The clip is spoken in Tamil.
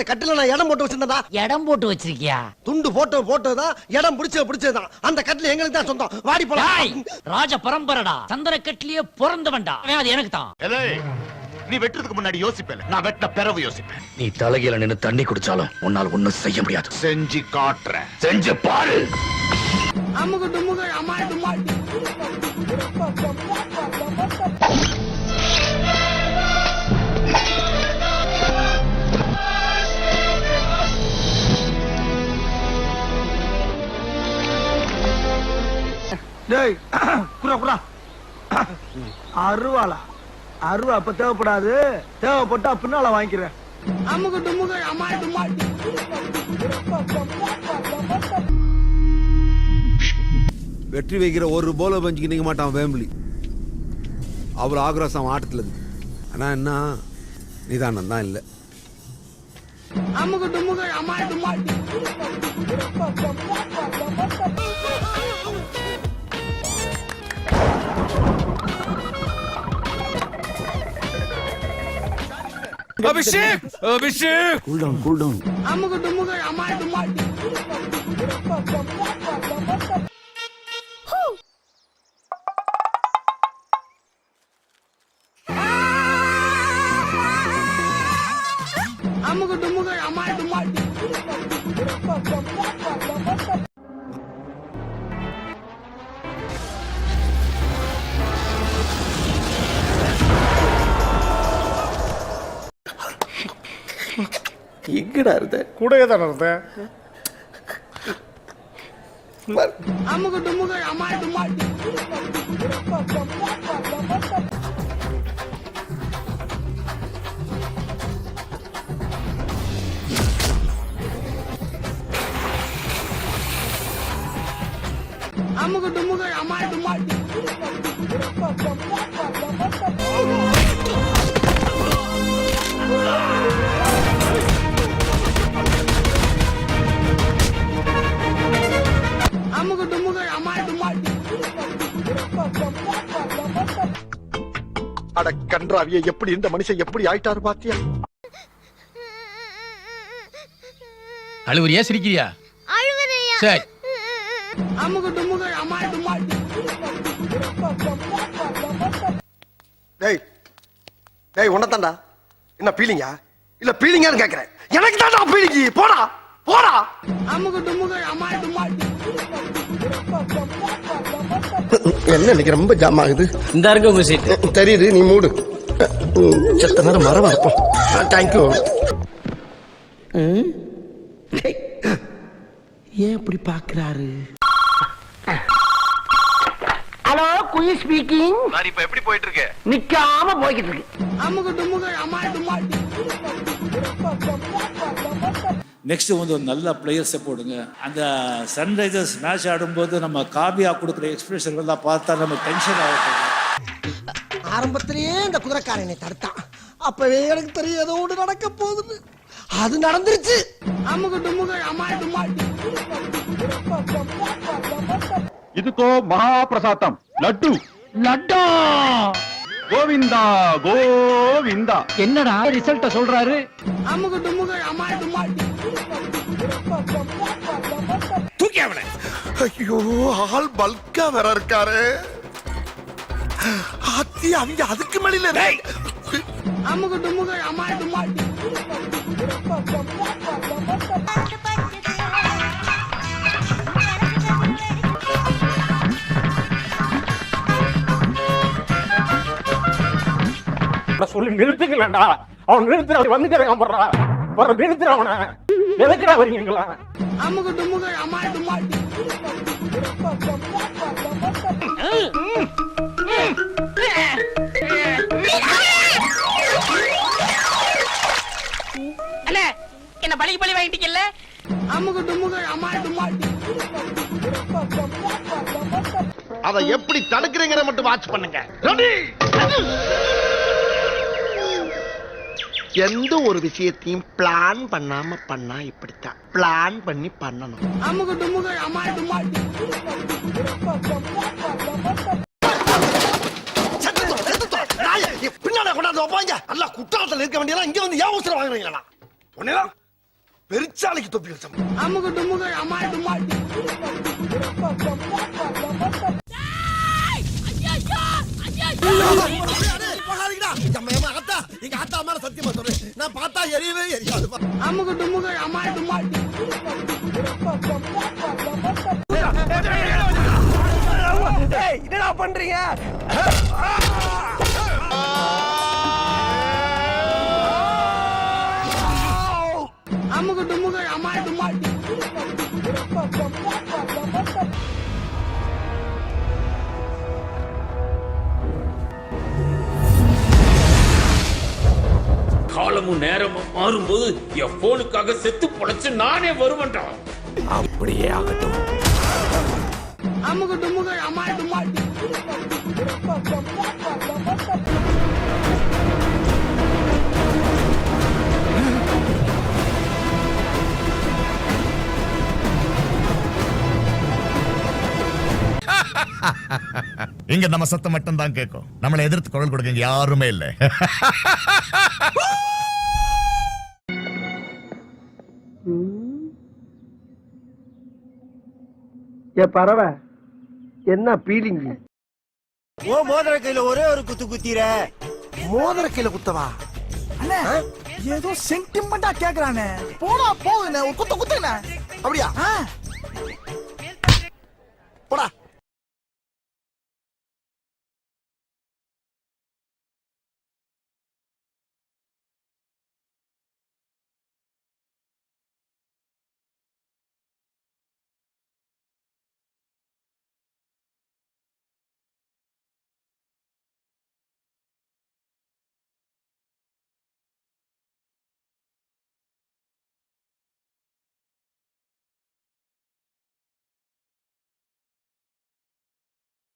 கட்டில நான் இடம் போட்டு வச்சிருந்தா. இடம் போட்டு வச்சிருக்கியா? துண்டு போட்டதுதான் இடம் பிடிச்சதுதான். அந்த கட்டில எங்களுக்கு தான் சொந்தம். வாடி போலாம். ராஜ பரம்பரடா, சந்திர கட்டிலேயே பிறந்தவன்டா. அது எனக்கு தான். நீ வெட்டுறதுக்கு முன்னாடி யோசிப்பேன், நான் வெட்ட பிறகு யோசிப்பேன். நீ தலையில நின்னு தண்ணி குடிச்சாலும் உன்னால் ஒண்ணும் செய்ய முடியாது. செஞ்சு காட்டுறேன், செஞ்சு பாரு. அமுக டுமுக அமால் டுமால். டேய் குறா அருவாளா? அருவா அப்ப தேவைப்படாது, தேவைப்பட்டா பின்னால வாங்கிக்கிறேன். அமுக டுமுக அமால் டுமால். வெற்றி வைக்கிற ஒரு போல பஞ்சுக்கு நீங்க மாட்டான் வேம்பிளி. அவ்வளவு ஆக்ரோஷம் ஆட்டத்துல இருக்கு. ஆனா என்ன நிதானம் தான் இல்லை. அமுக டுமுக அமால் டுமால். Abhishek Abhishek cool down. அமுக டுமுக அமால் டுமால். அமுக டுமுக அமால் டுமால். எங்கடா இருந்த? கூடவே தானே இருந்தேன். அமுக டுமுக அமால் டுமால். அமுக டுமுக அமால் டுமால். அமுக டுமுக அமால் டுமால். அட கன்றாவிய, எப்படி இந்த மனுஷன் எப்படி ஆயிட்டாரு பாத்தியா? அழுவுறியா சிரிக்கிறியா? அழுவறியா? சரி. அமுக டுமுக அமால் டுமால். டேய் டேய், உன்னதான்டா. என்ன பீலிங்கா? இல்ல பீலிங்கான்னு கேக்குறேன். எனக்கு தான்டா பீலிங்கி. போடா போடா. அமுக டுமுக அமால் டுமால். என்ன இன்னைக்கு ரொம்ப ஜாம் ஆகுது. இந்த இருக்க உங்க சீட் தெரியுது, நீ மூடு. செத்த நேரம் மரமா இருப்போம். தேங்க்யூ. ஏன் இப்படி பாக்குறாரு? ஹலோ, குயி ஸ்பீக்கிங். நான் இப்ப எப்படி போயிட்டு இருக்கு? நிக்காம போய்கிட்டு இருக்கு. அமுக டுமுக அமால் டுமால். நெக்ஸ்ட் வந்து ஒரு நல்ல பிளேயர்ஸை போடுங்க. அந்த சன்ரைசர்ஸ் மேட்ச் ஆடும்போது நம்ம காபியா கொடுக்குற எக்ஸ்பிரஷன் எல்லாம் பார்த்தா நம்ம டென்ஷன் ஆகும். ஆரம்பத்திலேயே இந்த குதிரைக்காரனை தடுத்தான். அப்பவே எனக்கு தெரியும் ஏதோ ஒன்று நடக்க போகுது. அது நடந்துருச்சு. அமுக டுமுக அமால் டுமால். இதுக்கோ மகாபிரசாதம் லட்டு. லட்டா கோவிந்தா கோவிந்தா. என்னடா ரிசல்ட்ட சொல்றாரு? அமுக டுமுக அமால் டுமால். தூக்கி அவனை. ஐயோ, ஆள் பல்கா வேற இருக்காரு. ஆத்தி, அவங்க அதுக்கு மேல. அமுக டுமுக அமால் டுமால். சொல்லி நிறுத்துக்கலடா. அவன் நிறுத்துற வந்துக்கிறேன். போடுறா நிறுத்துற அவனை. எதுக்குடா வரீங்களா? அமுக டுமுக அமால் டுமால். அண்ணே, என்ன பழி வாங்கிட்டீங்கல்ல? அமுக டுமுக அமால் டுமால். அதை எப்படி தடுக்கிறீங்கிற மட்டும் வாட்ச் பண்ணுங்க. எந்த ஒரு விஷயத்தையும் பிளான் பண்ணாம பண்ணா இப்படித்தான். பிளான் பண்ணி பண்ணணும். அமுக டுமுக அமால் டுமால். பின்னாடி கொண்டாந்து வைப்பாங்க. அல்ல குற்றாலத்தில் இருக்க வேண்டியதெல்லாம் இங்க வந்து ஏன் அவசரம் வாங்குறீங்களா? ஒன்னேதான் பெருச்சாலைக்கு தொப்பி வச்ச மாதிரி. அமுகு டுமுகு அமால் டுமால். எங்க ஆத்தா மேல சத்தியமா சொல்றேன், நான் பார்த்தா எரியவே எரியாது. அமுகு டுமுகு அமால் டுமால். என்னடா பண்றீங்க? அமுகு டுமுகு அமால் டுமால். காலமும் நேரமும் மாறும்போது என் போனுக்காக செத்து பொழைச்சு நானே வருவேன்டா. அப்படியே ஆகட்டும். அமுகு டுமுகு அமால் டுமால். இங்க நம்ம சத்தம் மட்டும் தான் கேட்கும். நம்மளை எதிர்த்து குரல் கொடுக்க இங்க யாருமே இல்ல. ஏ பறவை என்ன பீலிங்? ஓ மோதிர கையில ஒரே ஒரு குத்து குத்திர. மோதிர கீழ குத்தவா? ஏதோ சென்டிமெண்டா கேக்குறானே. போடா போகுனே ஒரு குத்து குத்துனே. அப்படியா?